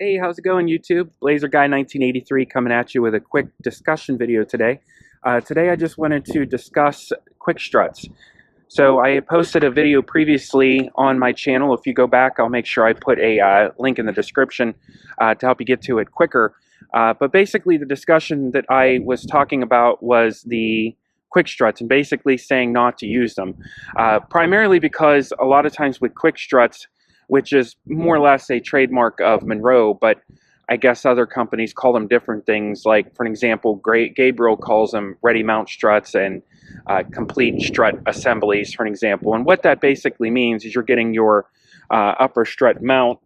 Hey, how's it going, YouTube? Blazer Guy 1983 coming at you with a quick discussion video today. Today I just wanted to discuss quick struts. So I posted a video previously on my channel. If you go back, I'll make sure I put a link in the description to help you get to it quicker. But basically the discussion that I was talking about was the quick struts and basically saying not to use them. Primarily because a lot of times with quick struts, which is more or less a trademark of Monroe, but I guess other companies call them different things. Like, for an example, Gabriel calls them ReadyMount struts and complete strut assemblies, for an example. And what that basically means is you're getting your upper strut mount,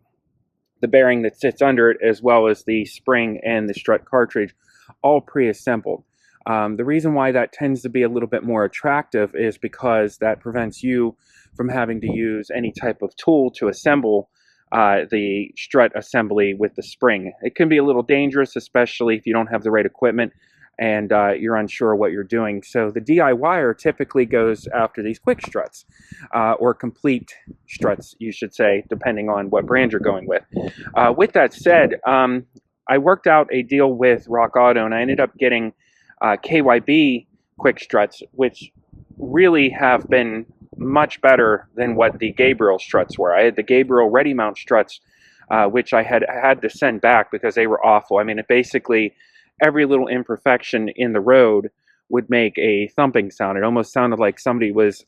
the bearing that sits under it, as well as the spring and the strut cartridge, all pre-assembled. The reason why that tends to be a little bit more attractive is because that prevents you from having to use any type of tool to assemble the strut assembly with the spring. It can be a little dangerous, especially if you don't have the right equipment and you're unsure what you're doing. So the DIYer typically goes after these quick struts, or complete struts, you should say, depending on what brand you're going with. With that said, I worked out a deal with Rock Auto, and I ended up getting KYB Quick Struts, which really have been much better than what the Gabriel struts were. I had the Gabriel ReadyMount struts, which I had to send back because they were awful. I mean, it basically, every little imperfection in the road would make a thumping sound. It almost sounded like somebody was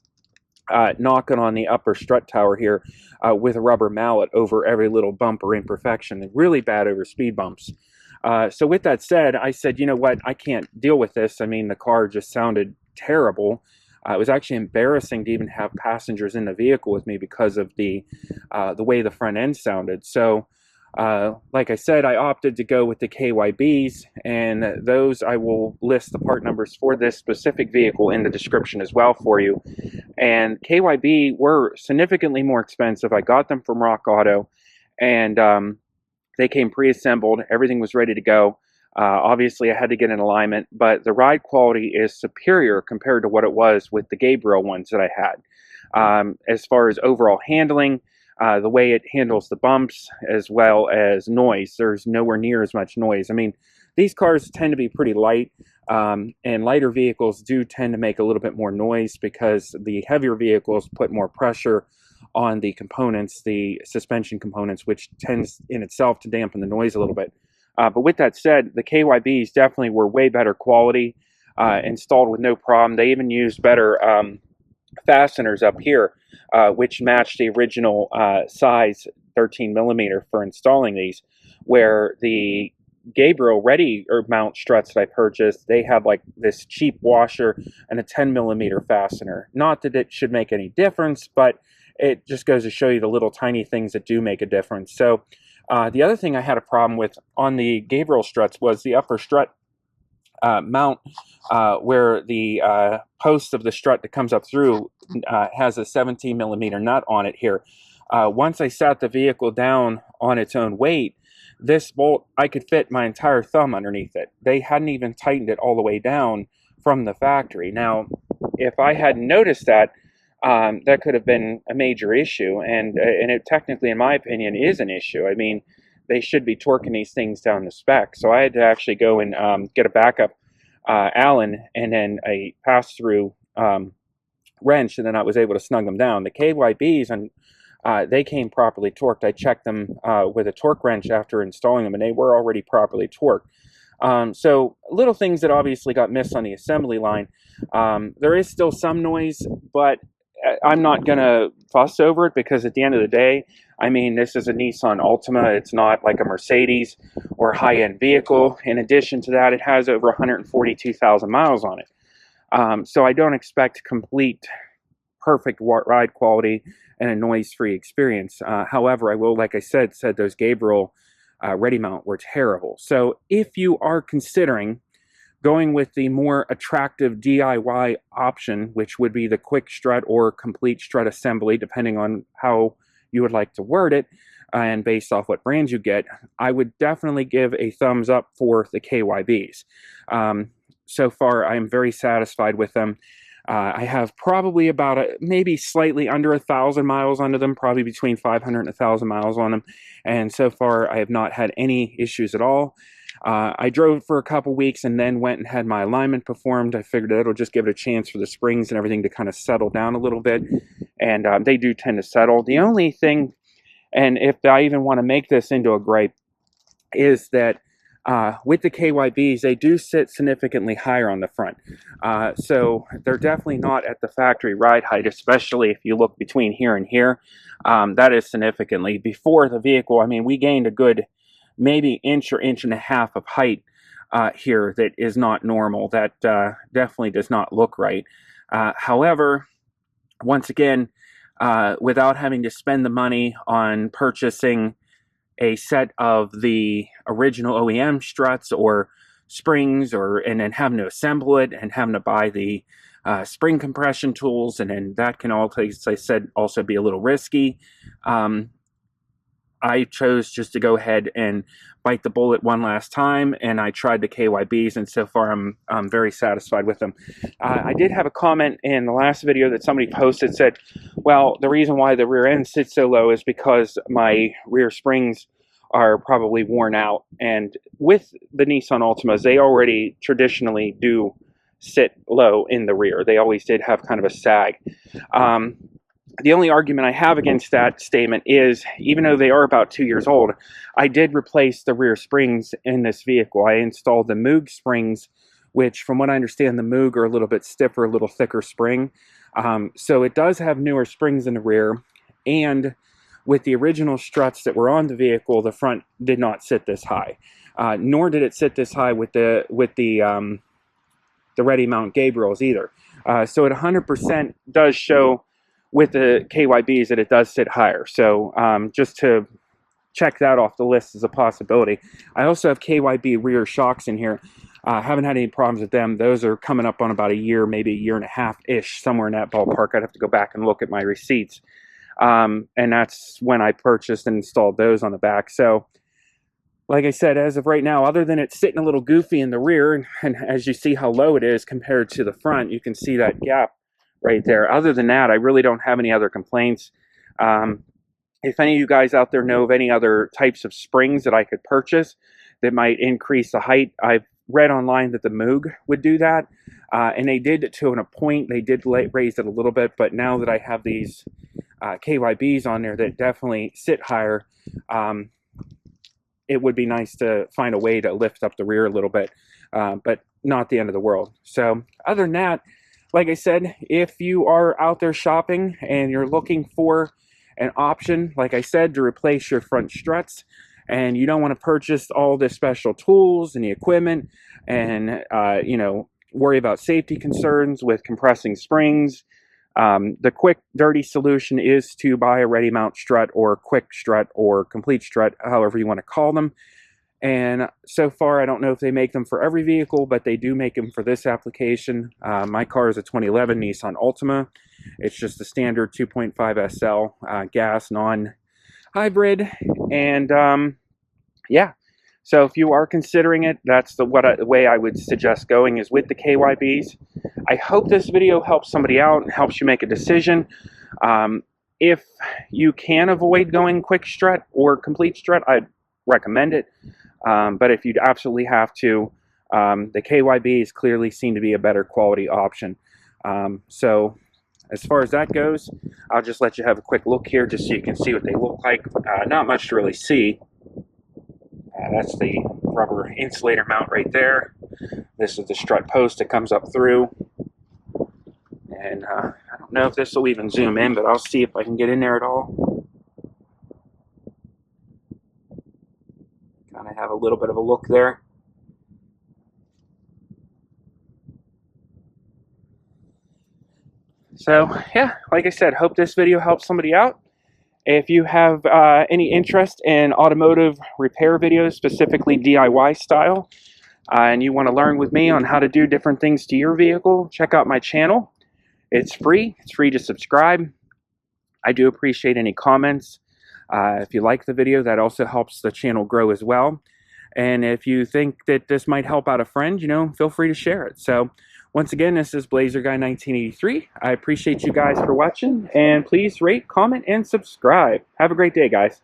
knocking on the upper strut tower here with a rubber mallet over every little bump or imperfection, and really bad over speed bumps. So with that said, I said, you know what, I can't deal with this. I mean, the car just sounded terrible. It was actually embarrassing to even have passengers in the vehicle with me because of the way the front end sounded. So, like I said, I opted to go with the KYBs, and those I will list the part numbers for this specific vehicle in the description as well for you. And KYB were significantly more expensive. I got them from Rock Auto, and they came pre-assembled. Everything was ready to go. Obviously, I had to get an alignment, but the ride quality is superior compared to what it was with the Gabriel ones that I had. As far as overall handling, the way it handles the bumps, as well as noise, there's nowhere near as much noise. I mean, these cars tend to be pretty light, and lighter vehicles do tend to make a little bit more noise because the heavier vehicles put more pressure on the components, the suspension components, which tends in itself to dampen the noise a little bit. But with that said, the KYBs definitely were way better quality, installed with no problem. They even used better fasteners up here, which matched the original size 13 millimeter for installing these, where the Gabriel ReadyMount struts that I purchased, they had like this cheap washer and a 10 millimeter fastener. Not that it should make any difference, but it just goes to show you the little tiny things that do make a difference. So the other thing I had a problem with on the Gabriel struts was the upper strut mount, where the post of the strut that comes up through has a 17 millimeter nut on it here. Once I sat the vehicle down on its own weight, this bolt, I could fit my entire thumb underneath it. They hadn't even tightened it all the way down from the factory. Now, if I hadn't noticed that, that could have been a major issue, and it technically, in my opinion, is an issue. I mean, they should be torquing these things down to spec. So I had to actually go and get a backup Allen and then a pass-through wrench, and then I was able to snug them down. The KYBs, and they came properly torqued. I checked them with a torque wrench after installing them, and they were already properly torqued. So little things that obviously got missed on the assembly line. There is still some noise, but I'm not going to fuss over it because at the end of the day, I mean, this is a Nissan Altima. It's not like a Mercedes or high-end vehicle. In addition to that, it has over 142,000 miles on it. So I don't expect complete, perfect ride quality and a noise-free experience. However, I will, like I said those Gabriel ReadyMount were terrible. So if you are considering going with the more attractive DIY option, which would be the quick strut or complete strut assembly, depending on how you would like to word it, and based off what brands you get, I would definitely give a thumbs up for the KYBs. So far, I am very satisfied with them. I have probably about maybe slightly under 1,000 miles under them, probably between 500 and 1,000 miles on them. And so far, I have not had any issues at all. I drove for a couple weeks and then went and had my alignment performed. I figured it'll just give it a chance for the springs and everything to kind of settle down a little bit. And they do tend to settle. The only thing, and if I even want to make this into a gripe, is that with the KYBs, they do sit significantly higher on the front. So they're definitely not at the factory ride height, especially if you look between here and here. That is significantly. Before the vehicle, I mean, we gained a good maybe inch or inch and a half of height here that is not normal. That definitely does not look right. However, once again, without having to spend the money on purchasing a set of the original OEM struts or springs, and then having to assemble it and having to buy the spring compression tools, and then that can also, as I said, also be a little risky. I chose just to go ahead and bite the bullet one last time, and I tried the KYBs, and so far I'm very satisfied with them. I did have a comment in the last video that somebody posted, said, well, the reason why the rear end sits so low is because my rear springs are probably worn out. And with the Nissan Altimas, they already traditionally do sit low in the rear. They always did have kind of a sag. The only argument I have against that statement is, even though they are about 2 years old, I did replace the rear springs in this vehicle. I installed the Moog springs, which from what I understand, the Moog are a little bit stiffer, a little thicker spring. So it does have newer springs in the rear, and with the original struts that were on the vehicle, the front did not sit this high. Nor did it sit this high with the ReadyMount Gabriels either. So it 100% does show with the KYBs that it does sit higher. So just to check that off the list as a possibility. I also have KYB rear shocks in here. Haven't had any problems with them. Those are coming up on about a year, maybe a year and a half-ish, somewhere in that ballpark. I'd have to go back and look at my receipts. And that's when I purchased and installed those on the back. So like I said, as of right now, other than it's sitting a little goofy in the rear, and as you see how low it is compared to the front, you can see that gap right there. Other than that, I really don't have any other complaints. If any of you guys out there know of any other types of springs that I could purchase that might increase the height, I've read online that the Moog would do that, and they did to a point. They did raise it a little bit, but now that I have these KYBs on there that definitely sit higher, it would be nice to find a way to lift up the rear a little bit, but not the end of the world. So other than that, like I said, if you are out there shopping and you're looking for an option, like I said, to replace your front struts, and you don't want to purchase all the special tools and the equipment and, you know, worry about safety concerns with compressing springs, the quick, dirty solution is to buy a ReadyMount strut or quick strut or complete strut, however you want to call them. And so far, I don't know if they make them for every vehicle, but they do make them for this application. My car is a 2011 Nissan Altima. It's just a standard 2.5 SL gas non-hybrid. And yeah, so if you are considering it, that's the way I would suggest going, is with the KYBs. I hope this video helps somebody out and helps you make a decision. If you can avoid going quick strut or complete strut, I'd recommend it. But if you'd absolutely have to, the KYBs clearly seem to be a better quality option. So as far as that goes, I'll just let you have a quick look here just so you can see what they look like. Not much to really see. That's the rubber insulator mount right there. This is the strut post that comes up through. And I don't know if this will even zoom in, but I'll see if I can get in there at all. Kind of have a little bit of a look there. So yeah, like I said, hope this video helps somebody out. If you have any interest in automotive repair videos, specifically DIY style, and you want to learn with me on how to do different things to your vehicle, check out my channel. It's free. It's free to subscribe. I do appreciate any comments. If you like the video, that also helps the channel grow as well. And if you think that this might help out a friend, you know, feel free to share it. So Once again, this is Blazer Guy 1983. I appreciate you guys for watching, and please rate, comment, and subscribe. Have a great day, guys.